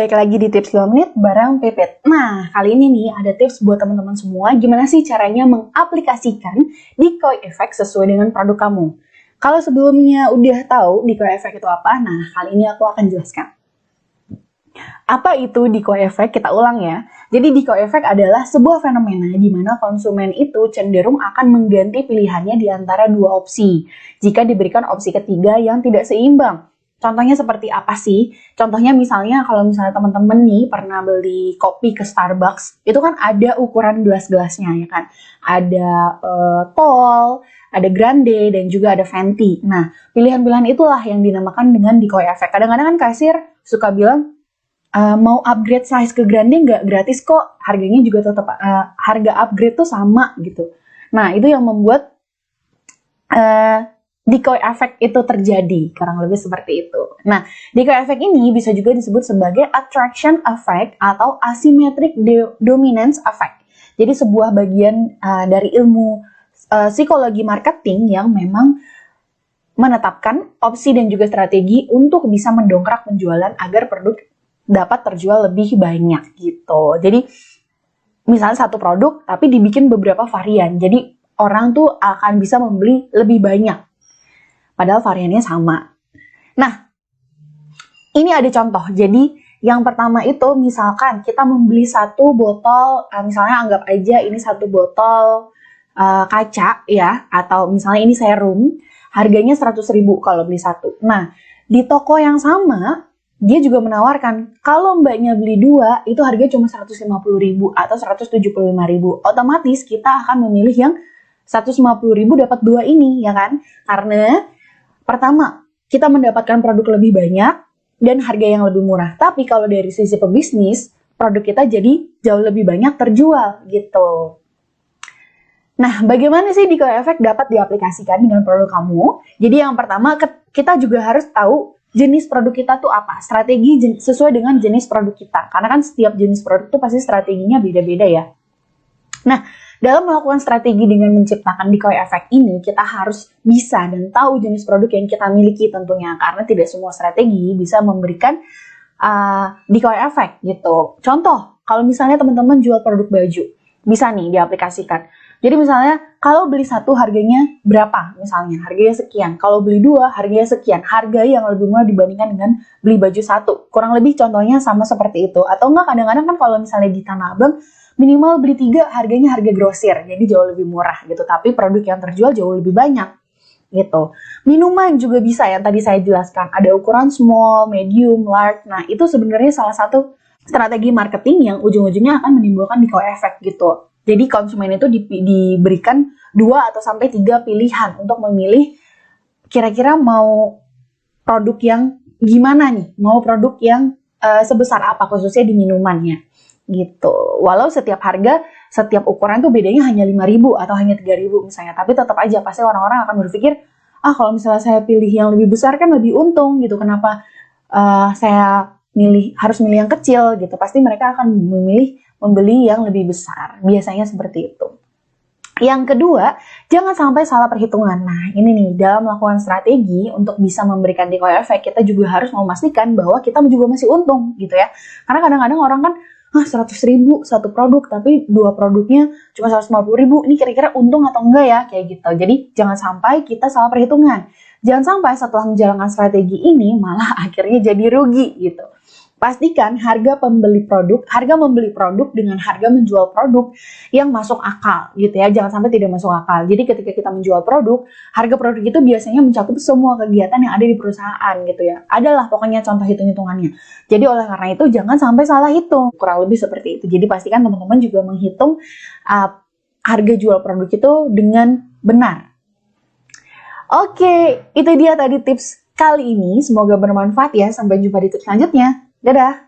balik lagi di tips 5 menit bareng Pipit. Nah, kali ini nih ada tips buat teman-teman semua gimana sih caranya mengaplikasikan decoy effect sesuai dengan produk kamu. Kalau sebelumnya udah tahu decoy effect itu apa, nah kali ini aku akan jelaskan. Apa itu decoy effect? Kita ulang ya. Jadi decoy effect adalah sebuah fenomena di mana konsumen itu cenderung akan mengganti pilihannya di antara dua opsi jika diberikan opsi ketiga yang tidak seimbang. Contohnya seperti apa sih? Contohnya misalnya kalau misalnya teman-teman nih pernah beli kopi ke Starbucks, itu kan ada ukuran gelas-gelasnya ya kan. Ada tall, ada grande, dan juga ada venti. Nah, pilihan-pilihan itulah yang dinamakan dengan decoy effect. Kadang-kadang kan kasir suka bilang, mau upgrade size ke grande nggak gratis kok, harganya juga tetap harga upgrade tuh sama gitu. Nah, itu yang membuat decoy effect itu terjadi, kurang lebih seperti itu. Nah, decoy effect ini bisa juga disebut sebagai attraction effect atau asymmetric dominance effect. Jadi sebuah bagian dari ilmu psikologi marketing yang memang menetapkan opsi dan juga strategi untuk bisa mendongkrak penjualan agar produk dapat terjual lebih banyak gitu. Jadi misalnya satu produk tapi dibikin beberapa varian. Jadi orang tuh akan bisa membeli lebih banyak. Padahal variannya sama. Nah, ini ada contoh. Jadi, yang pertama itu misalkan kita membeli satu botol, misalnya anggap aja ini satu botol kaca ya, atau misalnya ini serum, harganya 100.000 kalau beli satu. Nah, di toko yang sama, dia juga menawarkan, kalau mbaknya beli dua, itu harganya cuma 150.000 atau 175.000. Otomatis kita akan memilih yang 150.000 dapat dua ini, ya kan? Karena pertama, kita mendapatkan produk lebih banyak dan harga yang lebih murah. Tapi kalau dari sisi pebisnis, produk kita jadi jauh lebih banyak terjual gitu. Nah, bagaimana sih decoy effect dapat diaplikasikan dengan produk kamu? Jadi yang pertama, kita juga harus tahu jenis produk kita tuh apa. Strategi sesuai dengan jenis produk kita. Karena kan setiap jenis produk tuh pasti strateginya beda-beda ya. Nah, dalam melakukan strategi dengan menciptakan decoy effect ini, kita harus bisa dan tahu jenis produk yang kita miliki tentunya. Karena tidak semua strategi bisa memberikan decoy effect gitu. Contoh, kalau misalnya teman-teman jual produk baju, bisa nih diaplikasikan. Jadi misalnya, kalau beli satu harganya berapa? Misalnya, harganya sekian. Kalau beli dua, harganya sekian. Harga yang lebih murah dibandingkan dengan beli baju satu. Kurang lebih contohnya sama seperti itu. Atau enggak, kadang-kadang kan kalau misalnya di Tanah Abang, minimal beli 3 harganya harga grosir, jadi jauh lebih murah gitu. Tapi produk yang terjual jauh lebih banyak gitu. Minuman juga bisa yang tadi saya jelaskan. Ada ukuran small, medium, large. Nah itu sebenarnya salah satu strategi marketing yang ujung-ujungnya akan menimbulkan decoy effect gitu. Jadi konsumen itu diberikan 2 atau sampai 3 pilihan untuk memilih kira-kira mau produk yang gimana nih, mau produk yang sebesar apa khususnya di minumannya. Gitu. Walau setiap harga, setiap ukuran tuh bedanya hanya 5.000 atau hanya 3.000 misalnya. Tapi tetap aja pasti orang-orang akan berpikir, kalau misalnya saya pilih yang lebih besar kan lebih untung gitu. Kenapa saya harus milih yang kecil gitu. Pasti mereka akan memilih membeli yang lebih besar. Biasanya seperti itu. Yang kedua, jangan sampai salah perhitungan. Nah, ini nih, dalam melakukan strategi untuk bisa memberikan decoy effect, kita juga harus memastikan bahwa kita juga masih untung gitu ya. Karena kadang-kadang orang kan 100.000 satu produk, tapi 2 produknya cuma 150.000. Ini kira-kira untung atau enggak ya? Kayak gitu. Jadi jangan sampai kita salah perhitungan. Jangan sampai setelah menjalankan strategi ini malah akhirnya jadi rugi gitu. Pastikan harga membeli produk dengan harga menjual produk yang masuk akal gitu ya. Jangan sampai tidak masuk akal. Jadi ketika kita menjual produk, harga produk itu biasanya mencakup semua kegiatan yang ada di perusahaan gitu ya. Adalah pokoknya contoh hitung-hitungannya. Jadi oleh karena itu jangan sampai salah hitung. Kurang lebih seperti itu. Jadi pastikan teman-teman juga menghitung harga jual produk itu dengan benar. Oke, itu dia tadi tips kali ini. Semoga bermanfaat ya. Sampai jumpa di tips selanjutnya. Dadah!